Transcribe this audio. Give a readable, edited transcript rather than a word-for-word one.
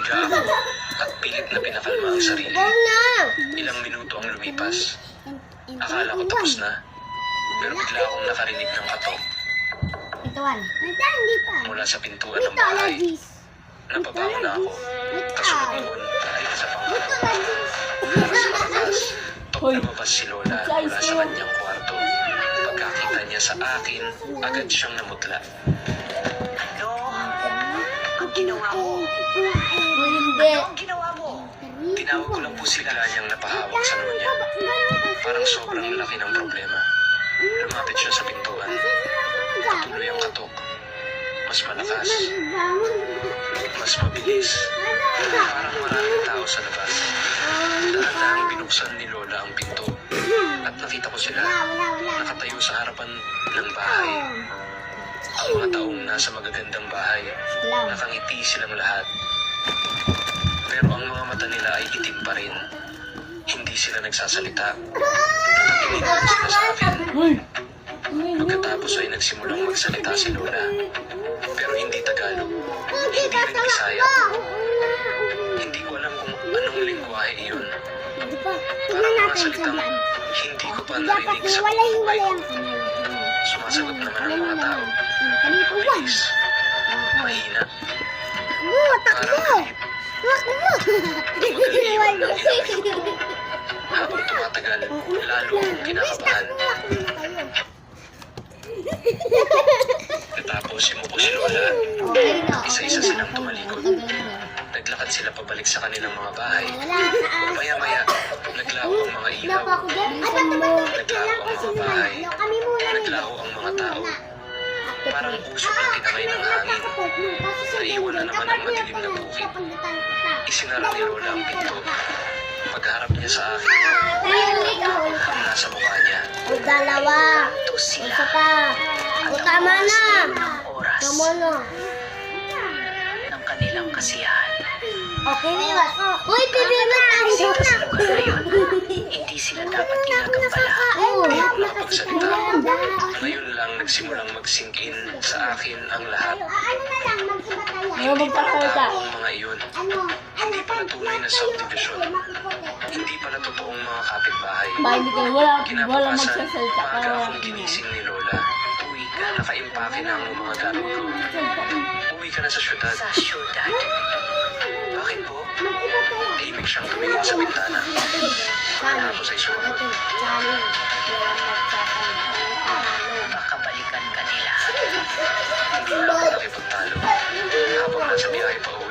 Nahiga ako at pilit na pinakalma ang sarili. Ilang minuto ang lumipas. Akala ko tapos na. Pero bigla akong nakarinig ng katok Ituan. Hindi pa. mula sa pintuan ng bahay. Napabangon na ako. Kasunod noon ay sa pangalawa. Sa wakas, lumabas si Lola mula sa kanyang kwarto. Pagkakita niya sa akin, agad siyang namutla. Ano? Ang ginawa mo? Hindi. Ano ang ginawa mo? Tinawag ko lang po sila niyang napahawak sa noo niya. Parang sobrang laki ng problema. Lumapit siya sa pintuan. Patuloy ang katok. Mas malakas. Mas mabilis. Parang maraming tao sa labas. Dahan-dahang binuksan ni Lola ang pinto. At nakita ko sila nakatayo sa harapan ng bahay. Ang mga taong nasa magagandang bahay. Nakangiti silang lahat. Pero ang mga mata nila ay itim pa rin. Hindi sila nagsasalita. Nakatingin sila sa akin. Pagkatapos ay nagsimulang magsalita si Lola. Pero hindi Tagalog. Hindi rin Bisaya. Hindi ko alam kung anong lingwahe iyon. Parang mga salitang hindi ko pa narinig sa buhay ko. Sumasagot naman ang mga tao. Mabilis. Mahina. Parang galit. Magaliwan ng ilaw. Habang tumatagal, lalo akong kinakabahan. Natapos simuko si Lola. Isa-isa silang tumalikod. Naglakad sila pabalik sa kanilang mga bahay. Maya-maya, naglaho ang mga ilaw. Naglaho ang mga bahay. Naglaho ang mga tao. Parang usok ang tinamay ng hangin. Naiwan na naman ang madilim na bukid. Isinara ni Lola ang pinto. Pagharap niya sa akin, ang nasa mukha niya. Dalawa. Ito sila. Isa pa. O, tama na. Ng oras Tama na. ng kanilang kasiyahan. Okay, Miwas. Uy, pibiwas tayo. Dito sa lugar na yun, hindi sila dapat ginagambala. Hindi ako nakapagsalita. Ngayon lang nagsimulang mag-sink in sa akin ang lahat. Hindi pala tao ang mga iyon. Hindi pala tunay na subdivision. Hindi pala totoong mga kapitbahay. Hindi ka, wala Kinabukasan, magsasalita ka. maaga akong ginising ni Lola. Uwi ka, nakaimpake na ang mga gamit ko. Uwi ka na sa syudad. Sa syudad, Bakit po? Tahimik siyang tumingin sa bintana. Pagkatapos ay sumagot. baka balikan ka nila. Hindi na ako nakipagtalo. Habang nasa biyahe pa uwi,